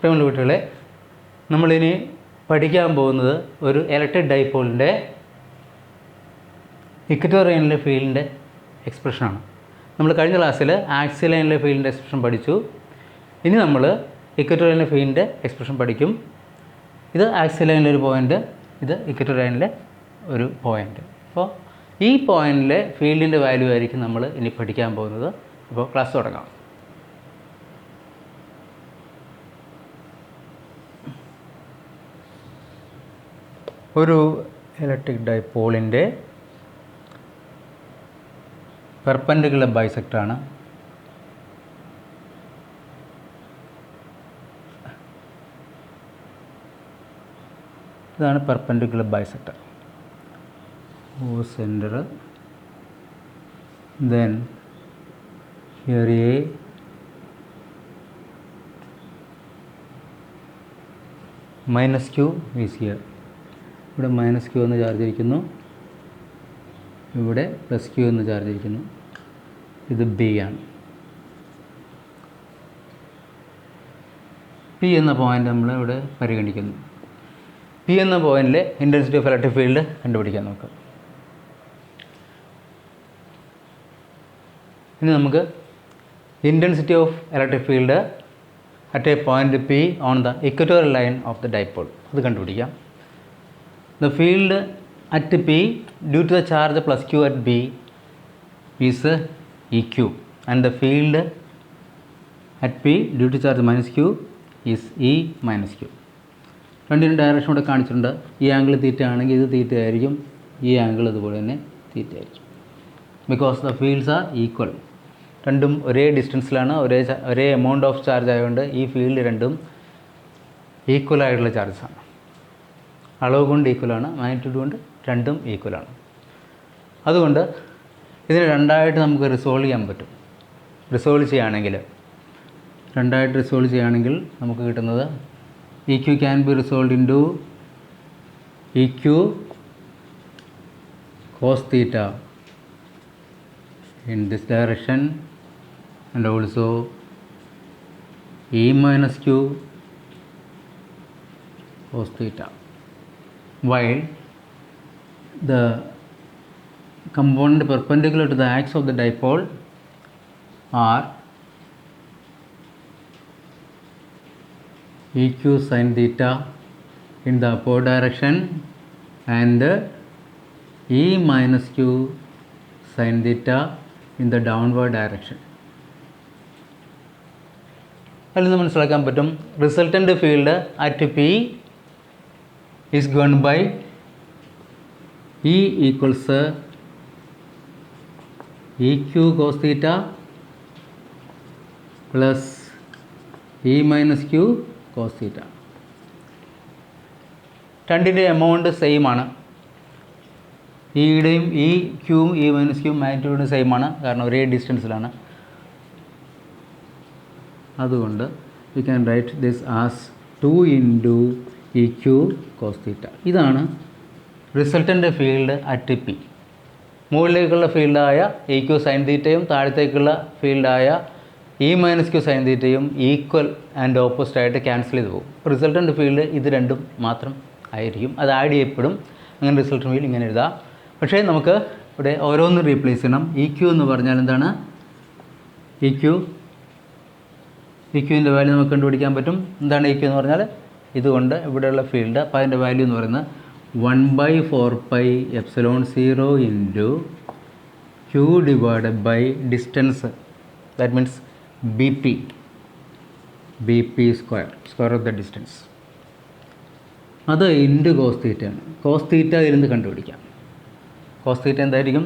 ഇഷ്ടമുള്ള കുട്ടികളെ, നമ്മളിനി പഠിക്കാൻ പോകുന്നത് ഒരു ഇലക്ട്രിക് ഡൈപോളിൻ്റെ ഇക്വറ്റോറിയനിലെ ഫീൽഡിൻ്റെ എക്സ്പ്രഷനാണ്. നമ്മൾ കഴിഞ്ഞ ക്ലാസ്സിൽ ആക്സിയൽ ലൈനിലെ ഫീൽഡിൻ്റെ എക്സ്പ്രഷൻ പഠിച്ചു. ഇനി നമ്മൾ ഇക്വറ്റോറിയനിലെ ഫീൽഡിൻ്റെ എക്സ്പ്രഷൻ പഠിക്കും. ഇത് ആക്സിയൽ ലൈനിലെ ഒരു പോയിൻ്റ്, ഇത് ഇക്വറ്റോറിയനിലെ ഒരു പോയിൻ്റ്. അപ്പോൾ ഈ പോയിൻറ്റിലെ ഫീൽഡിൻ്റെ വാല്യൂ ആയിരിക്കും നമ്മൾ ഇനി പഠിക്കാൻ പോകുന്നത്. അപ്പോൾ ക്ലാസ് തുടങ്ങാം. ഒരു ഇലക്ട്രിക് ഡൈപോളിൻ്റെ പെർപെൻഡിക്കുലർ ബൈസെക്ടറാണ്. ഇതാണ് perpendicular bisector. O center, then here A, minus Q is here. ഇവിടെ മൈനസ് ക്യൂ എന്ന് ചാർജ് ഇരിക്കുന്നു, ഇവിടെ പ്ലസ് ക്യൂ എന്ന് ചാർജ് ഇരിക്കുന്നു. ഇത് ബി ആണ്. പി എന്ന പോയിൻ്റ് നമ്മൾ ഇവിടെ പരിഗണിക്കുന്നു. പി എന്ന പോയിൻറ്റിലെ ഇൻറ്റൻസിറ്റി ഓഫ് ഇലക്ട്രിക് ഫീൽഡ് കണ്ടുപിടിക്കാൻ നോക്കാം. ഇനി നമുക്ക് intensity of electric field at a point P on the equatorial line of the dipole അത് കണ്ടുപിടിക്കാം. The field at P due to the charge plus Q at B is E Q and the field at P due to charge minus Q is E minus Q. രണ്ടിനും direction ഇവിടെ കാണിച്ചിട്ടുണ്ട്. ഈ angle theta ആണെങ്കിൽ ഇത് തീറ്റ ആയിരിക്കും, ഈ angle അതുപോലെ തന്നെ തീറ്റ ആയിരിക്കും. Because the fields R equal. രണ്ടും ഒരേ ഡിസ്റ്റൻസിലാണ്, ഒരേ എമൗണ്ട് ഓഫ് ചാർജ് ആയതുകൊണ്ട് ഈ ഫീൽഡ് രണ്ടും ഈക്വൽ ആയിട്ടുള്ള ചാർജസാണ്. അളവ് കൊണ്ട് ഈക്വലാണ്, മാഗ്നിറ്റ്യൂഡ് കൊണ്ട് രണ്ടും ഈക്വലാണ്. അതുകൊണ്ട് ഇതിനെ രണ്ടായിട്ട് നമുക്ക് റിസോൾവ് ചെയ്യാൻ പറ്റും. റിസോൾവ് ചെയ്യുകയാണെങ്കിൽ നമുക്ക് കിട്ടുന്നത് E q can be resolve into E q cos theta in this direction and also E minus Q cos theta, while the component perpendicular to the axis of the dipole are EQ sin theta in the upward direction and E minus Q sin theta in the downward direction. അതിൽ നിന്ന് മനസ്സിലാക്കാൻ പറ്റും resultant field at P is given by E equals E q cos theta plus E minus q cos theta. രണ്ടിൻ്റെ amount same ആണ്. ഇയുടെയും E ക്യൂവും E minus ക്യൂവും magnitude same ആണ്, കാരണം ഒരേ ഡിസ്റ്റൻസിലാണ്. അതുകൊണ്ട് you can write this as 2 into E q cos theta. ഇതാണ് റിസൾട്ടൻ്റ് ഫീൽഡ് അറ്റ് പി. മുകളിലേക്കുള്ള ഫീൽഡായ ഇ ക്യൂ സൈൻ തീറ്റയും താഴത്തേക്കുള്ള ഫീൽഡായ ഇ മൈനസ് ക്യൂ സൈൻ തീറ്റയും ഈക്വൽ ആൻഡ് ഓപ്പോസിറ്റ് ആയിട്ട് ക്യാൻസൽ ചെയ്ത് പോകും. റിസൾട്ടൻ്റ് ഫീൽഡ് ഇത് രണ്ടും മാത്രം ആയിരിക്കും. അത് ആഡ് ചെയ്യപ്പെടും. അങ്ങനെ റിസൾട്ടൻ്റ് ഫീൽഡ് ഇങ്ങനെ എഴുതാം. പക്ഷേ നമുക്ക് ഇവിടെ ഓരോന്നും റീപ്ലേസ് ചെയ്യണം. ഇ ക്യൂ എന്ന് പറഞ്ഞാൽ എന്താണ്? ഇ ക്യൂവിൻ്റെ വാല്യൂ നമുക്ക് കണ്ടുപിടിക്കാൻ പറ്റും. എന്താണ് ഇ ക്യൂ എന്ന് പറഞ്ഞാൽ? ഇതുകൊണ്ട് ഇവിടെയുള്ള ഫീൽഡ്. അപ്പോൾ അതിൻ്റെ വാല്യൂ എന്ന് പറയുന്നത് 1/4πε0 into Q divided by distance, that means B P square of the distance. അത് ഇൻറ്റു കോസ് തീറ്റയാണ്. കോസ് തീറ്റ ഇരുന്ന് കണ്ടുപിടിക്കാം. കോസ് തീറ്റ എന്തായിരിക്കും?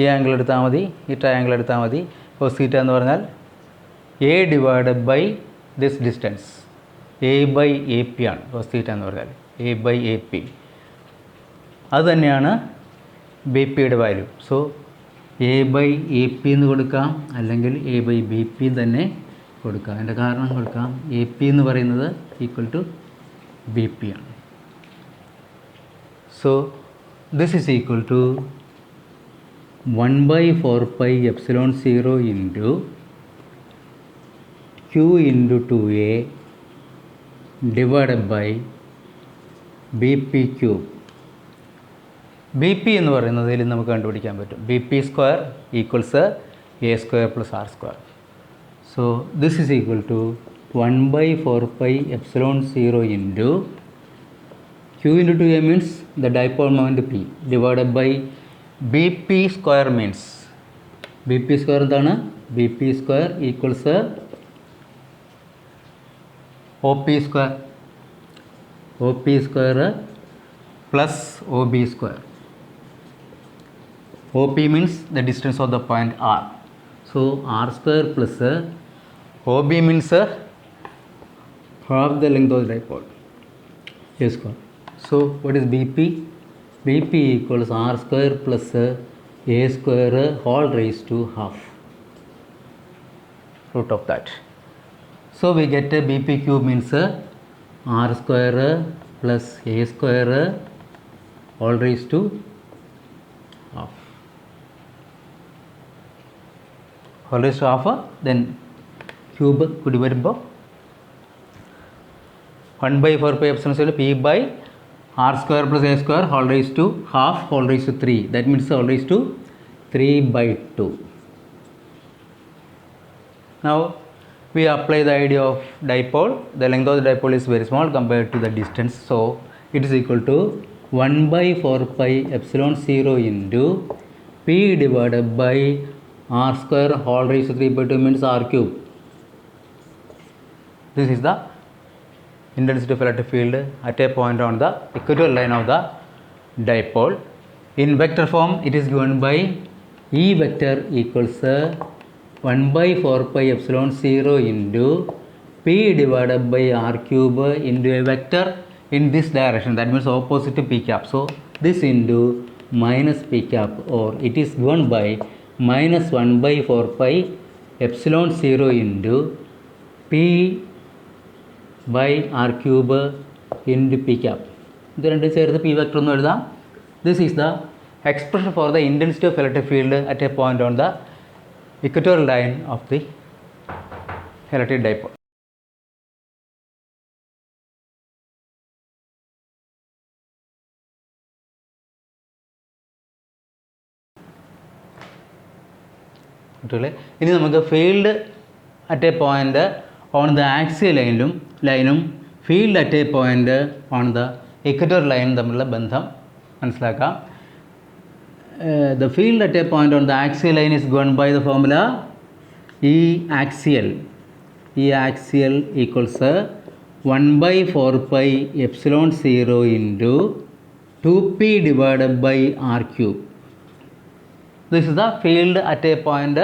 ഈ ആംഗിൾ എടുത്താൽ മതി, ഈ ട്രയാംഗിൾ എടുത്താൽ മതി. കോസ് തീറ്റ എന്ന് പറഞ്ഞാൽ A divided by this distance, A by A P ആണ് കോസ് തീറ്റ എന്ന് പറഞ്ഞാൽ. എ ബൈ എ പി അത് തന്നെയാണ് ബി പിയുടെ value. So A by A P എന്ന് കൊടുക്കാം, അല്ലെങ്കിൽ എ ബൈ ബി പി തന്നെ കൊടുക്കാം. അതിൻ്റെ കാരണം കൊടുക്കാം. എ പി എന്ന് പറയുന്നത് ഈക്വൽ ടു ബി പി ആണ്. So this is equal to 1/4πε0 into q into 2a divided by BP cube. BP എന്ന് പറയുന്നതിൽ നമുക്ക് കണ്ടുപിടിക്കാൻ പറ്റും BP square equals A square plus R square. So this is equal to 1 by 4 pi epsilon 0 into Q into 2A means the dipole moment P divided by BP square means BP square എന്താണ് BP square equals OP square plus OB square. OP means the distance of the point R. So R square plus OB means half the length of the dipole A square. So what is BP? BP equals R square plus A square whole raised to half root of that. So we get BP cube means R square plus A square all raised to half. All raised to half, then cube could be 1 by 4 pi epsilon 0 P by R square plus A square all raised to half all raised to 3. That means all raised to 3 by 2. Now we apply the idea of dipole. The length of the dipole is very small compared to the distance. So it is equal to 1 by 4 pi epsilon 0 into P divided by R square whole raised to 3 by 2 means R cube. This is the intensity of electric field at a point on the equatorial line of the dipole. In vector form it is given by E vector equals 1 by 4 pi epsilon 0 into P divided by R cube into a vector in this direction, that means opposite to P cap. So this into minus P cap, or it is given by minus 1 by 4 pi epsilon 0 into P by R cube into P cap. ഇത് രണ്ടും ചേർത്ത് P vector എന്ന് എഴുതാം. This is the expression for the intensity of electric field at a point on the equatorial line of the electric dipole. ഇനി നമുക്ക് field at a point on the axial ലൈനും field at a point on the equatorial ലൈനും തമ്മിലുള്ള ബന്ധം മനസ്സിലാക്കാം. The field at a point on the axial line is given by the formula E axial equals 1 by 4 pi epsilon 0 into 2p divided by R cube. This is the field at a point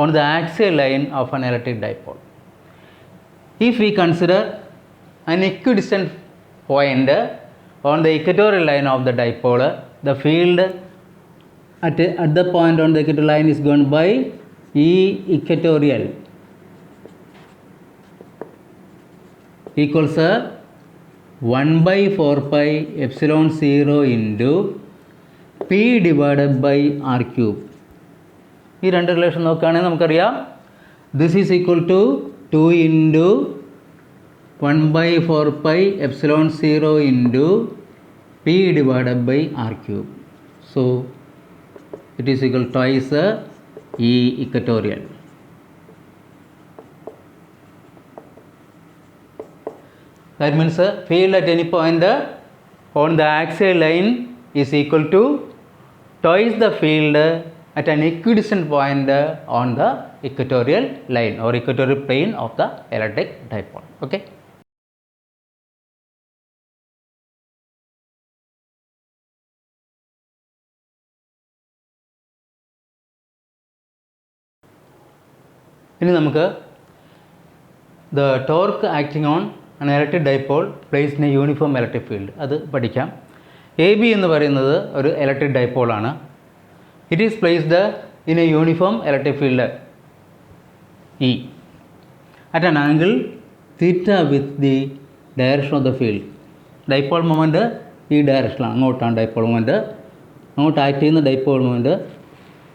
on the axial line of an electric dipole. If we consider an equidistant point on the equatorial line of the dipole, the field at the point on the equatorial line is given by E equatorial equals 1 by 4 pi epsilon 0 into P divided by R cube. ഈ രണ്ട് relation നോക്കുകയാണെങ്കിൽ നമുക്കറിയാം this is equal to 2 into 1 by 4 pi epsilon 0 into P divided by R cube. So it is equal to twice E equatorial. That means field at any point on the axial line is equal to twice the field at an equidistant point on the equatorial line or equatorial plane of the electric dipole. Okay. ഇനി നമുക്ക് the torque acting on an electric dipole placed in a uniform electric field അത് പഠിക്കാം. A B എന്ന് പറയുന്നത് ഒരു electric ഡൈപോളാണ്. It is placed in a uniform electric field E at an angle theta with the direction of the field. Dipole moment ഈ ഡയറക്ഷനിലാണ്, അങ്ങോട്ടാണ് dipole moment. അങ്ങോട്ട് ആക്ട് ചെയ്യുന്ന ഡൈപോൾ മൊമെൻറ്റ്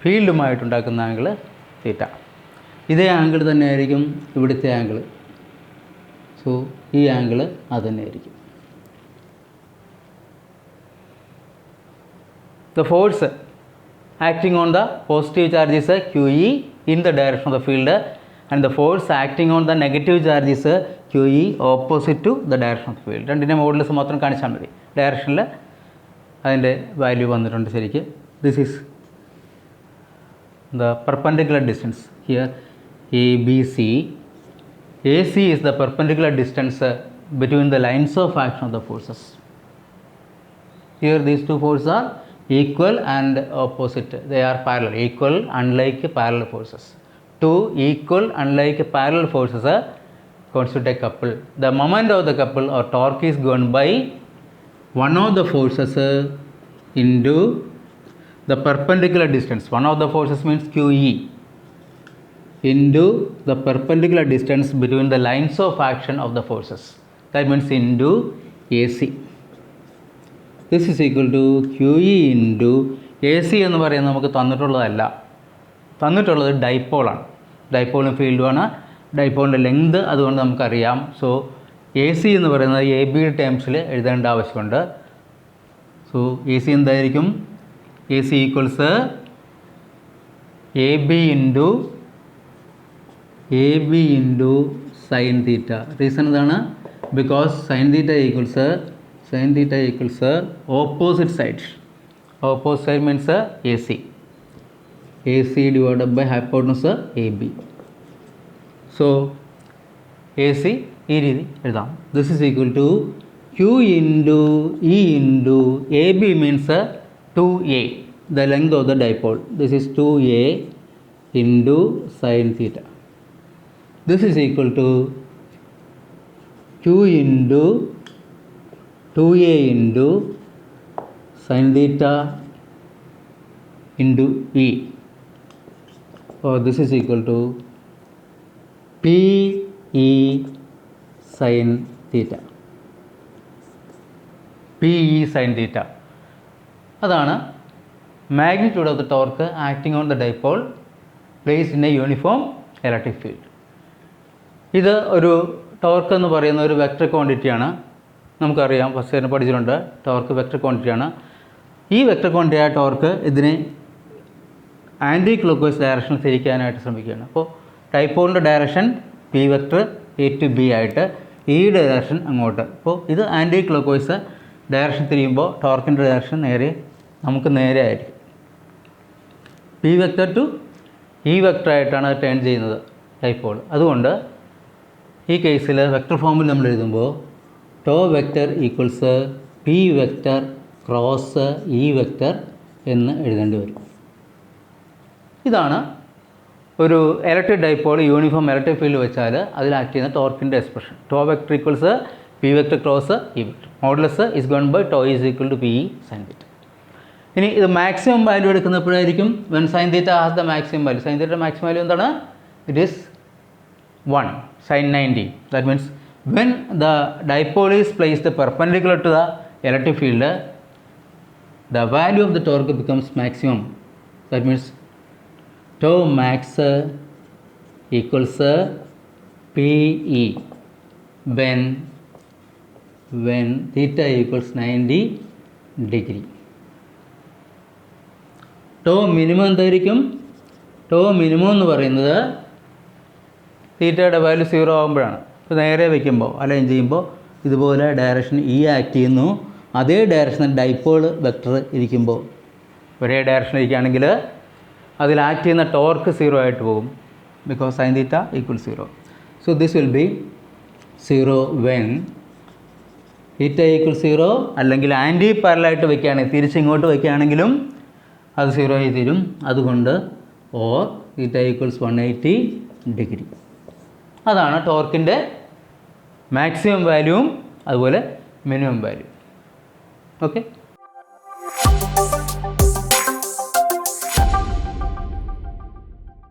ഫീൽഡുമായിട്ടുണ്ടാക്കുന്ന ആംഗിൾ തീറ്റ. ഇതേ ആംഗിൾ തന്നെയായിരിക്കും ഇവിടുത്തെ ആംഗിൾ. സോ സോ ഈ ആംഗിൾ അത് തന്നെയായിരിക്കും. The force acting on the positive charge is QE in the direction of the field, and the force acting on the negative charge is QE opposite to the direction of the field. രണ്ടിൻ്റെ models മാത്രം കാണിച്ചാൽ മതി. ഡയറക്ഷനിൽ അതിൻ്റെ value വന്നിട്ടുണ്ട് ശരിക്ക്. This is the perpendicular distance here, ABC. AC is the perpendicular distance between the lines of action of the forces. Here these two forces are equal and opposite. They are parallel. Equal unlike parallel forces. Two equal unlike parallel forces constitute a couple. The moment of the couple or torque is given by one of the forces into the perpendicular distance. One of the forces means QE into the perpendicular distance between the lines of action of the forces. That means into AC. This is equal to QE into AC എന്ന് പറയുന്നത് നമുക്ക് തന്നിട്ടുള്ളതല്ല. തന്നിട്ടുള്ളത് ഡൈപ്പോളാണ്. ഡൈപ്പോളും ഫീൽഡുമാണ്. ഡൈപ്പോളിൻ്റെ length അതുകൊണ്ട് നമുക്കറിയാം. So AC എന്ന് പറയുന്നത് AB ടേംസിൽ എഴുതേണ്ട ആവശ്യമുണ്ട്. സോ AC എന്തായിരിക്കും? AC equals AB into sin theta. Reason എന്താണ്? Because sin theta equals opposite side. Opposite side means AC. AC divided by hypotenuse AB. So AC ഈ രീതി എഴുതാം. This is equal to Q into E into AB means 2A, the length of the dipole. This is 2A into sin theta. This is equal to Q into 2A into sin theta into E. Or this is equal to PE sin theta. PE sin theta. അതാണ് magnitude of the torque acting on the dipole placed in a uniform electric field. ഇത് ഒരു torque എന്ന് പറയുന്ന ഒരു vector ക്വാണ്ടിറ്റിയാണ്. നമുക്കറിയാം, first ഇയറിന് പഠിച്ചിട്ടുണ്ട്. Torque vector ക്വാണ്ടിറ്റിയാണ്. ഈ വെക്റ്റർ ക്വാണ്ടിറ്റിയായ ടോർക്ക് ഇതിനെ ആൻറ്റി ക്ലോക്ക് വൈസ് ഡയറക്ഷനിൽ തിരിക്കാനായിട്ട് ശ്രമിക്കുകയാണ്. അപ്പോൾ ഡൈപോളിൻ്റെ direction P vector A to B ആയിട്ട്, ഈ ഡയറക്ഷൻ അങ്ങോട്ട്. അപ്പോൾ ഇത് ആൻറ്റി ക്ലോക്ക് വൈസ് ഡയറക്ഷൻ തിരിയുമ്പോൾ ടോർക്കിൻ്റെ ഡയറക്ഷൻ നമുക്ക് നേരെ ആയിരിക്കും. പി വെക്റ്റർ ടു ഈ വെക്റ്റർ ആയിട്ടാണ് ടേൺ ചെയ്യുന്നത് ഡൈപോൾ. അതുകൊണ്ട് ഈ കേസിൽ വെക്റ്റർ ഫോമിൽ നമ്മൾ എഴുതുമ്പോൾ tau vector equals P vector cross E vector എന്ന് എഴുതേണ്ടി വരും. ഇതാണ് ഒരു electric dipole uniform electric field വെച്ചാൽ അതിൽ ആക്ട് ചെയ്യുന്ന ടോർക്കിൻ്റെ expression. Tau vector equals P vector cross E vector. Modulus is given by tau is equal to P E sine theta. ഇനി ഇത് മാക്സിമം വാല്യൂ എടുക്കുന്നപ്പോഴായിരിക്കും when sign theta has the maximum value. Sine തീറ്റയുടെ maximum value എന്താണ്? It is 1 sin 90. That means when the dipole is placed perpendicular to the electric field, the value of the torque becomes maximum. That means tau max equals PE when theta equals 90 degree. Tau minimum എന്തായിരിക്കും? Tau minimum എന്ന് പറയുന്നത് തീറ്റയുടെ value 0 ആകുമ്പോഴാണ്. ഇപ്പോൾ നേരെ വയ്ക്കുമ്പോൾ align ചെയ്യുമ്പോൾ ഇതുപോലെ ഡയറക്ഷൻ ഈ ആക്ട് ചെയ്യുന്നു. അതേ ഡയറക്ഷനിൽ ഡൈപോൾ വെക്റ്റർ ഇരിക്കുമ്പോൾ ഒരേ ഡയറക്ഷൻ ഇരിക്കുകയാണെങ്കിൽ അതിൽ ആക്ട് ചെയ്യുന്ന ടോർക്ക് 0 ആയിട്ട് പോകും. Because sine theta equal 0. So this will be 0 when theta equal 0. അല്ലെങ്കിൽ ആൻറ്റി പാരലായിട്ട് വയ്ക്കുകയാണെങ്കിൽ, തിരിച്ചിങ്ങോട്ട് വയ്ക്കുകയാണെങ്കിലും അത് 0 ആയി തീരും. അതുകൊണ്ട് ഓർ തീറ്റ ഈക്വൽസ് 180 ഡിഗ്രി. അതാണ് ടോർക്കിൻ്റെ മാക്സിമം വാല്യൂവും അതുപോലെ മിനിമം വാല്യൂ. ഓക്കെ.